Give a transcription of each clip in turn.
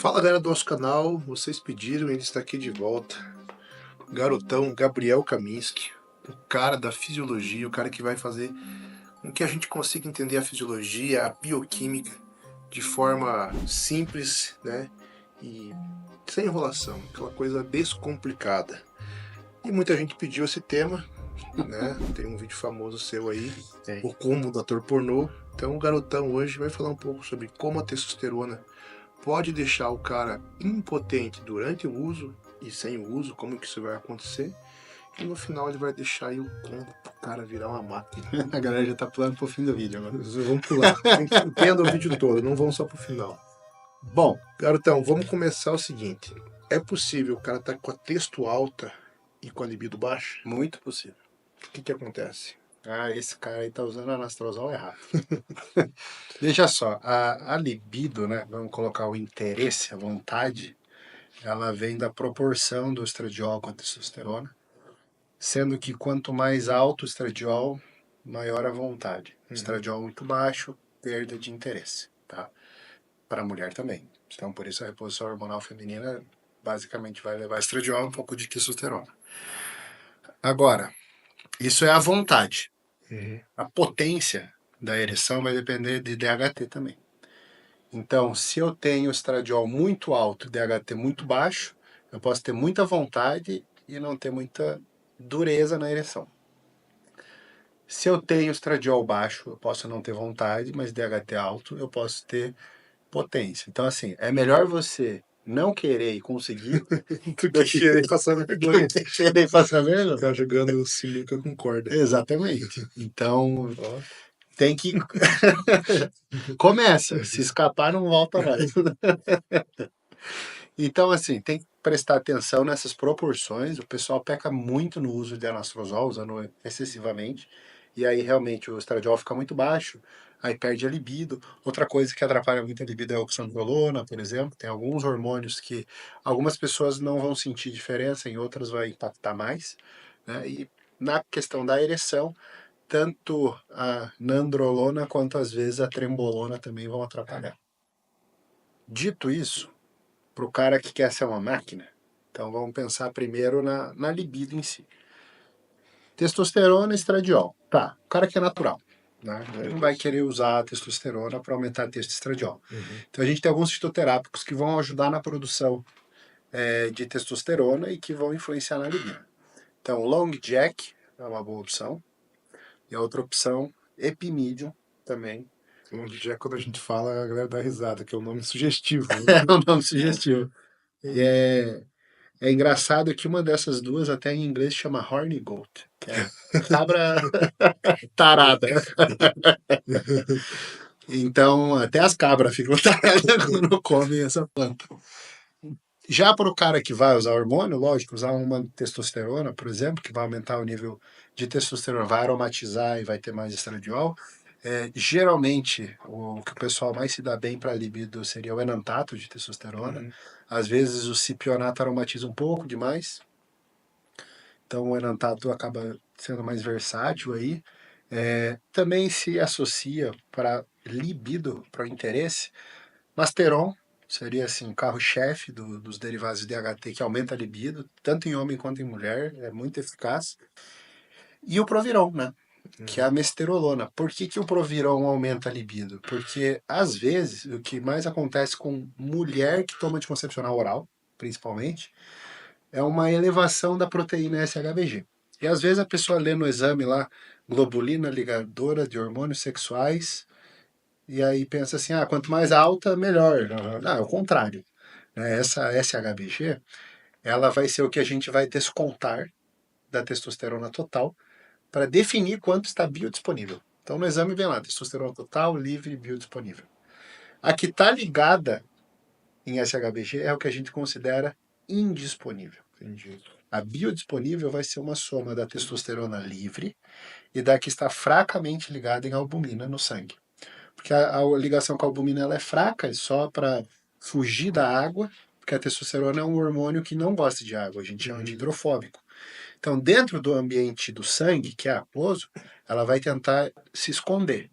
Fala galera do nosso canal, vocês pediram, ele está aqui de volta. Garotão Gabriel Kaminski, o cara da fisiologia, o cara que vai fazer com que a gente consiga entender a fisiologia, a bioquímica de forma simples, né? E sem enrolação, aquela coisa descomplicada. E muita gente pediu esse tema, né? Tem um vídeo famoso seu aí, o Como do Ator Pornô. Então o Garotão hoje vai falar um pouco sobre como a testosterona pode deixar o cara impotente durante o uso e sem o uso, como que isso vai acontecer. E no final ele vai deixar aí o combo pro cara virar uma máquina. A galera já tá pulando pro fim do vídeo agora. Vamos pular. Entenda o vídeo todo, não vamos só pro final. Bom, Garotão, vamos começar o seguinte. É possível o cara tá com a testo alta e com a libido baixa? muito possível. O que acontece? Esse cara aí tá usando anastrozol errado. Veja só, a libido, né? Vamos colocar o interesse, a vontade, ela vem da proporção do estradiol com a testosterona, sendo que quanto mais alto o estradiol, maior a vontade. Estradiol muito baixo, perda de interesse, tá? Para a mulher também. Então, por isso a reposição hormonal feminina basicamente vai levar estradiol e um pouco de testosterona. Agora, isso é a vontade. A potência da ereção vai depender de DHT também. Então, se eu tenho estradiol muito alto e DHT muito baixo, eu posso ter muita vontade e não ter muita dureza na ereção. Se eu tenho estradiol baixo, eu posso não ter vontade, mas DHT alto, eu posso ter potência. Então, assim, é melhor você não querer e conseguir Tu que querer passar vergonha. querer passar vergonha. Ficar jogando sinuca com corda. Exatamente. Então, Ó. tem que... Começa. Se escapar, não volta mais. Então, assim, tem que prestar atenção nessas proporções. O pessoal peca muito no uso de anastrozol, usando excessivamente. E aí, realmente, o estradiol fica muito baixo. Aí perde a libido. Outra coisa que atrapalha muito a libido é a oxandrolona, por exemplo. Tem alguns hormônios que algumas pessoas não vão sentir diferença, em outras vai impactar mais, né? E na questão da ereção, tanto a nandrolona quanto às vezes a trembolona também vão atrapalhar. Dito isso, para o cara que quer ser uma máquina, então vamos pensar primeiro na libido em si. Testosterona e estradiol. Tá, o cara que é natural, né? Ele não vai querer usar a testosterona para aumentar a testosterol. Então a gente tem alguns fitoterápicos que vão ajudar na produção de testosterona e que vão influenciar na libido. Então, Long Jack é uma boa opção. E a outra opção, Epimedium, também. Long Jack, quando a gente fala, a galera dá risada, que é um nome sugestivo. É um nome sugestivo. E é engraçado que uma dessas duas até em inglês chama Horny Goat, que é cabra tarada. Então, até as cabras ficam taradas quando comem essa planta. Já para o cara que vai usar hormônio, lógico, usar uma testosterona, por exemplo, que vai aumentar o nível de testosterona, vai aromatizar e vai ter mais estradiol. Geralmente, o que o pessoal mais se dá bem para libido seria o enantato de testosterona. Às vezes o cipionato aromatiza um pouco demais. Então o enantato acaba sendo mais versátil aí. Também se associa para libido, para o interesse, Masteron seria assim, o carro-chefe dos derivados de DHT que aumenta a libido, tanto em homem quanto em mulher, é muito eficaz. E o Proviron, né? Que é a mesterolona. Por que o Proviron aumenta a libido? Porque, às vezes, o que mais acontece com mulher que toma anticoncepcional oral, principalmente, é uma elevação da proteína SHBG. E às vezes a pessoa lê no exame lá, globulina ligadora de hormônios sexuais, e aí pensa assim, quanto mais alta, melhor. Não, é o contrário. Essa SHBG, ela vai ser o que a gente vai descontar da testosterona total para definir quanto está biodisponível. Então no exame vem lá, testosterona total, livre, biodisponível. A que está ligada em SHBG é o que a gente considera indisponível. Entendi. A biodisponível vai ser uma soma da testosterona livre e da que está fracamente ligada em albumina no sangue. Porque a ligação com a albumina ela é fraca, é só para fugir da água, porque a testosterona é um hormônio que não gosta de água, a gente chama de hidrofóbico. Então, dentro do ambiente do sangue, que é aquoso, ela vai tentar se esconder.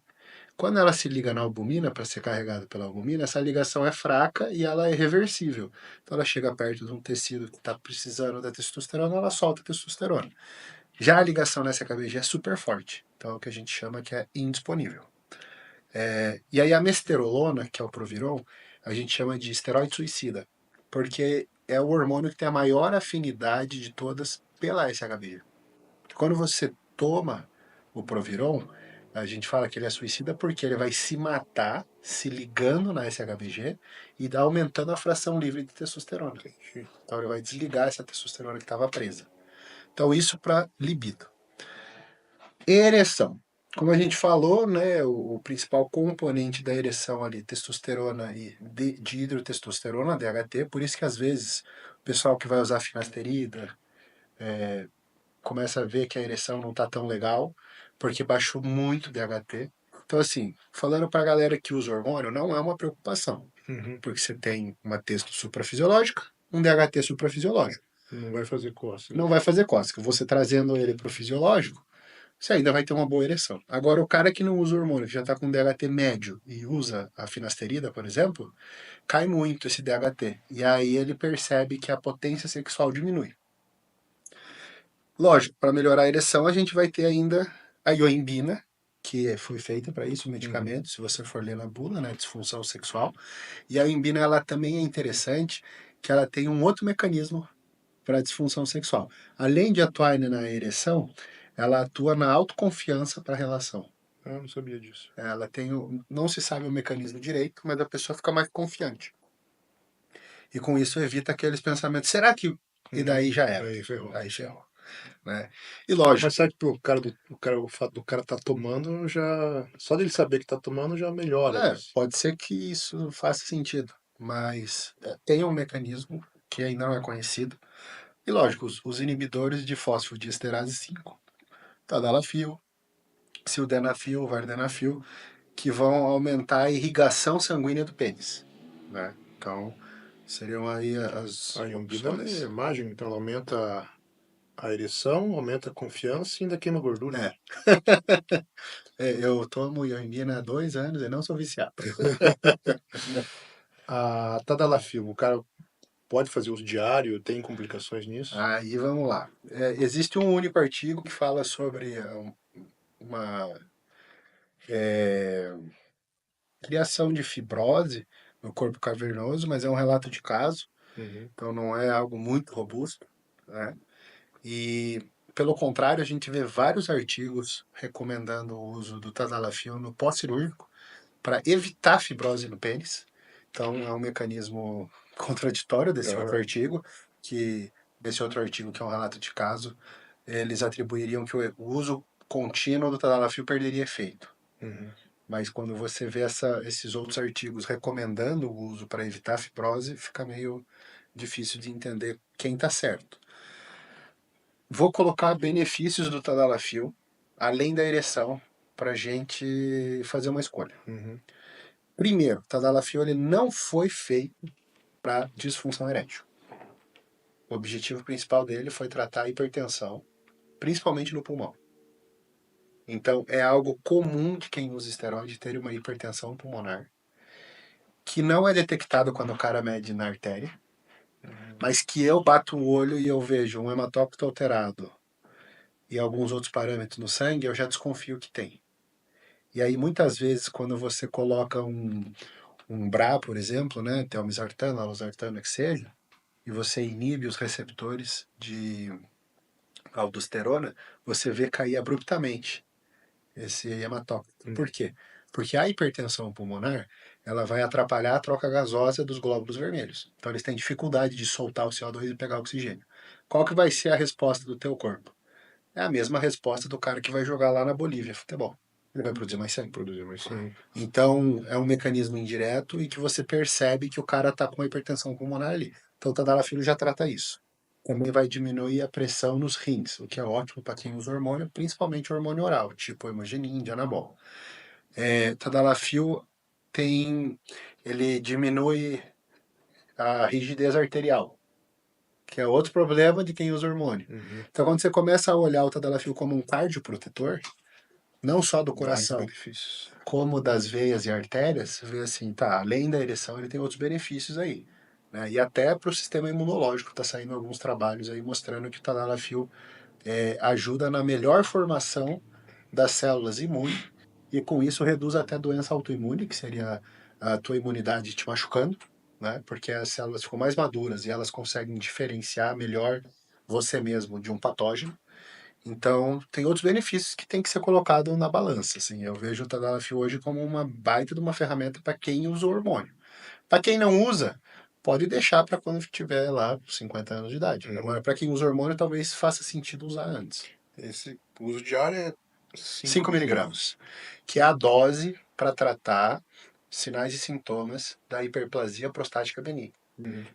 Quando ela se liga na albumina, para ser carregada pela albumina, essa ligação é fraca e ela é reversível. Então ela chega perto de um tecido que está precisando da testosterona, ela solta a testosterona. Já a ligação nessa KBG é super forte, então é o que a gente chama que é indisponível. E aí a mesterolona, que é o Proviron, a gente chama de esteroide suicida, porque é o hormônio que tem a maior afinidade de todas pela SHBG. Quando você toma o Proviron, a gente fala que ele é suicida porque ele vai se matar se ligando na SHBG e dá aumentando a fração livre de testosterona. Então ele vai desligar essa testosterona que estava presa. Então isso para libido. Ereção. Como a gente falou, né, o principal componente da ereção ali, testosterona e de hidrotestosterona, DHT, por isso que às vezes o pessoal que vai usar finasterida começa a ver que a ereção não tá tão legal, porque baixou muito o DHT. Então assim, falando pra galera que usa hormônio, não é uma preocupação, porque você tem uma testo suprafisiológica, um DHT suprafisiológico. Não vai fazer cócega. Não vai fazer cócega. Você trazendo ele pro fisiológico, você ainda vai ter uma boa ereção. Agora, o cara que não usa hormônio, que já está com DHT médio e usa a finasterida, por exemplo, cai muito esse DHT. E aí ele percebe que a potência sexual diminui. Lógico, para melhorar a ereção, a gente vai ter ainda a ioimbina, que foi feita para isso, o medicamento, se você for ler na bula, né, disfunção sexual. E a ioimbina, ela também é interessante, que ela tem um outro mecanismo para a disfunção sexual. Além de atuar na ereção, ela atua na autoconfiança para a relação. Ah, não sabia disso. Ela tem, não se sabe o mecanismo direito, mas a pessoa fica mais confiante. E com isso evita aqueles pensamentos, será que... E daí já era. Aí ferrou. Aí ferrou. Né? E lógico. Mas sabe que o fato do cara tá tomando já. Só dele saber que tá tomando já melhora. Pode ser que isso faça sentido, mas tem um mecanismo que ainda não é conhecido. E lógico, os inibidores de fosfodiesterase 5, tadalafil, sildenafil, vardenafil, que vão aumentar a irrigação sanguínea do pênis, né? Então, seriam aí as A iombina opções. é mágica, então ela aumenta a ereção, aumenta a confiança e ainda queima gordura. Eu tomo iombina há 2 anos e não sou viciado. A tadalafil, o cara pode fazer uso diário, tem complicações nisso? Aí vamos lá. Existe um único artigo que fala sobre uma criação de fibrose no corpo cavernoso, mas é um relato de caso, então não é algo muito robusto, né? E, pelo contrário, a gente vê vários artigos recomendando o uso do tadalafil no pós-cirúrgico para evitar fibrose no pênis. Então, é um mecanismo contraditório desse outro artigo, que desse outro artigo, que é um relato de caso, eles atribuiriam que o uso contínuo do tadalafil perderia efeito. Mas quando você vê esses outros artigos recomendando o uso para evitar fibrose, fica meio difícil de entender quem está certo. Vou colocar benefícios do tadalafil, além da ereção, para a gente fazer uma escolha. Primeiro, o tadalafil ele não foi feito para disfunção erétil. O objetivo principal dele foi tratar a hipertensão, principalmente no pulmão. Então, é algo comum de quem usa esteroide ter uma hipertensão pulmonar, que não é detectado quando o cara mede na artéria, mas que eu bato o olho e eu vejo um hematócrito alterado e alguns outros parâmetros no sangue, eu já desconfio que tem. E aí, muitas vezes, quando você coloca um BRA, por exemplo, né, telmisartano, losartano, que seja, e você inibe os receptores de aldosterona, você vê cair abruptamente esse hematócrito. Por quê? Porque a hipertensão pulmonar, ela vai atrapalhar a troca gasosa dos glóbulos vermelhos. Então eles têm dificuldade de soltar o CO2 e pegar oxigênio. Qual que vai ser a resposta do teu corpo? É a mesma resposta do cara que vai jogar lá na Bolívia futebol. Ele vai produzir mais sangue. Produzir mais sangue. Então é um mecanismo indireto e que você percebe que o cara está com uma hipertensão pulmonar ali. Então o tadalafil já trata isso. Também vai diminuir a pressão nos rins, o que é ótimo para quem usa hormônio, principalmente hormônio oral, tipo hemogenin, dianabol. Tadalafil ele diminui a rigidez arterial, que é outro problema de quem usa hormônio. Então, quando você começa a olhar o tadalafil como um cardioprotetor, não só do Vários coração, benefícios. como das veias e artérias, vê assim, tá, além da ereção, ele tem outros benefícios aí. Né? E até para o sistema imunológico, tá saindo alguns trabalhos aí mostrando que o tadalafil ajuda na melhor formação das células imunes e com isso reduz até doença autoimune, que seria a tua imunidade te machucando, né? Porque as células ficam mais maduras e elas conseguem diferenciar melhor você mesmo de um patógeno. Então, tem outros benefícios que tem que ser colocado na balança. Assim, eu vejo o Tadalafil hoje como uma baita de uma ferramenta para quem usa o hormônio. Para quem não usa, pode deixar para quando tiver lá 50 anos de idade. Agora, para quem usa hormônio, talvez faça sentido usar antes. Esse uso diário é 5 5 miligramas, que é a dose para tratar sinais e sintomas da hiperplasia prostática benigna.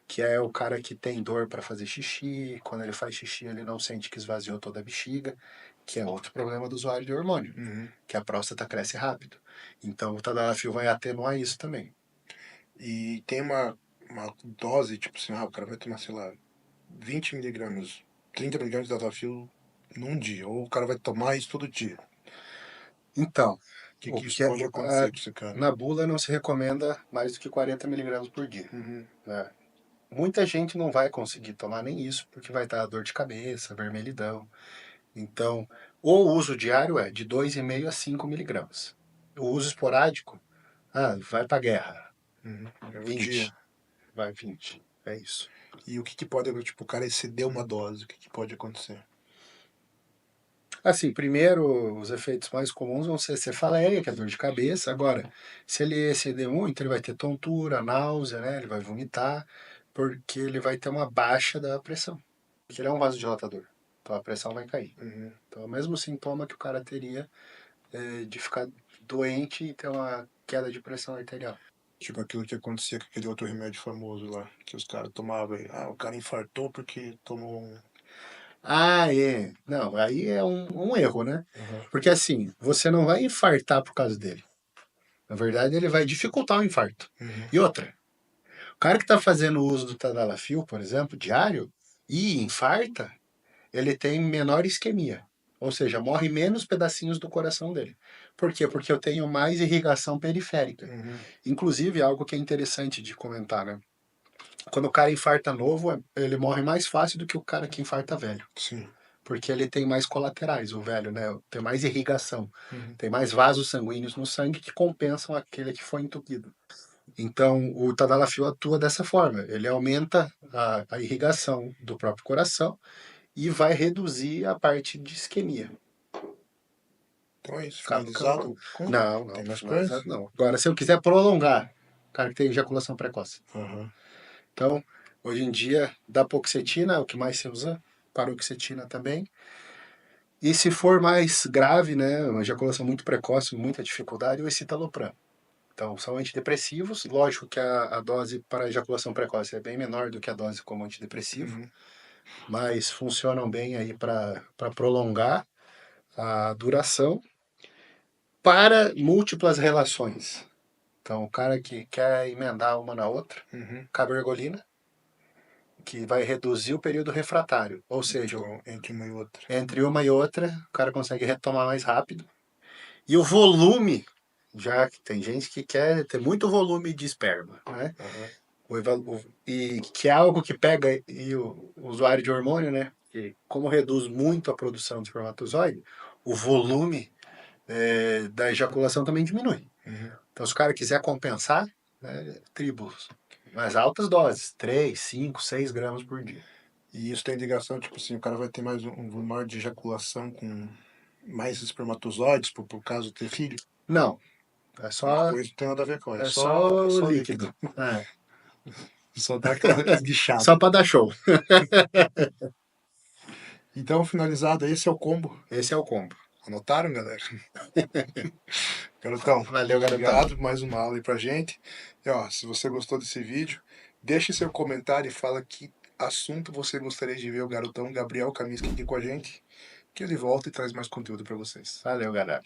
Que é o cara que tem dor para fazer xixi, quando ele faz xixi ele não sente que esvaziou toda a bexiga, que é outro problema do usuário de hormônio, que a próstata cresce rápido. Então o tadalafil vai atenuar isso também. E tem uma dose, tipo assim, o cara vai tomar, sei lá, 20 miligramas, 30 miligramas de Tadalafil num dia, ou o cara vai tomar isso todo dia. Então, O que isso pode acontecer com esse cara? na bula não se recomenda mais do que 40 miligramas por dia. Né? Muita gente não vai conseguir tomar nem isso, porque vai dar dor de cabeça, vermelhidão. Então, o uso diário é de 2,5 a 5 miligramas. O uso esporádico, vai para guerra. É um 20. dia. Vai 20. É isso. E o que pode, tipo, o cara exceder uma dose, o que pode acontecer? Assim, primeiro, os efeitos mais comuns vão ser cefaleia, que é dor de cabeça. Agora, se ele exceder muito, ele vai ter tontura, náusea, né? Ele vai vomitar, porque ele vai ter uma baixa da pressão. Porque ele é um vasodilatador. Então a pressão vai cair. Então, é o mesmo sintoma que o cara teria de ficar doente e ter uma queda de pressão arterial. Tipo aquilo que acontecia com aquele outro remédio famoso lá, que os caras tomavam. O cara infartou porque tomou um. É. Não, aí é um erro, né? Porque assim, você não vai infartar por causa dele. Na verdade, ele vai dificultar o infarto. E outra, o cara que está fazendo uso do tadalafil, por exemplo, diário, e infarta, ele tem menor isquemia. Ou seja, morre menos pedacinhos do coração dele. Por quê? Porque eu tenho mais irrigação periférica. Inclusive, algo que é interessante de comentar, né? Quando o cara infarta novo, ele morre mais fácil do que o cara que infarta velho. Sim. Porque ele tem mais colaterais, o velho, né? Tem mais irrigação. Tem mais vasos sanguíneos no sangue que compensam aquele que foi entupido. Então, o tadalafil atua dessa forma. Ele aumenta a irrigação do próprio coração e vai reduzir a parte de isquemia. Então é isso, finalizado? Não, Tem mais finalizado coisa? não. Agora, se eu quiser prolongar, o cara que tem ejaculação precoce. Uhum. Então, hoje em dia, dapoxetina é o que mais se usa, paroxetina também. E se for mais grave, né, uma ejaculação muito precoce, muita dificuldade, o escitalopram. Então, são antidepressivos. Lógico que a dose para ejaculação precoce é bem menor do que a dose como antidepressivo, mas funcionam bem aí para prolongar a duração para múltiplas relações. Então, o cara que quer emendar uma na outra, cabergolina, que vai reduzir o período refratário. Ou seja, Então, entre uma e outra. entre uma e outra, o cara consegue retomar mais rápido. E o volume, já que tem gente que quer ter muito volume de esperma, né? E que é algo que pega e o usuário de hormônio, né? Que como reduz muito a produção de espermatozoide, o volume da ejaculação também diminui. Então, se o cara quiser compensar, né, tribos, mais altas doses, 3, 5, 6 gramas por dia. E isso tem ligação, tipo assim, o cara vai ter mais um volume maior de ejaculação com mais espermatozoides, por caso de ter filho? Não, é Uma só, coisa não tem nada a ver com é isso. só o Só líquido. É. Só dá aquela esguichada. Só para dar show. Então, finalizado, esse é o combo. Esse é o combo. Anotaram, galera? Garotão, Valeu, garotão. obrigado. Mais uma aula aí pra gente. E, ó, se você gostou desse vídeo, deixe seu comentário e fala que assunto você gostaria de ver o garotão Gabriel Kaminski aqui com a gente, que ele volta e traz mais conteúdo pra vocês. Valeu, galera.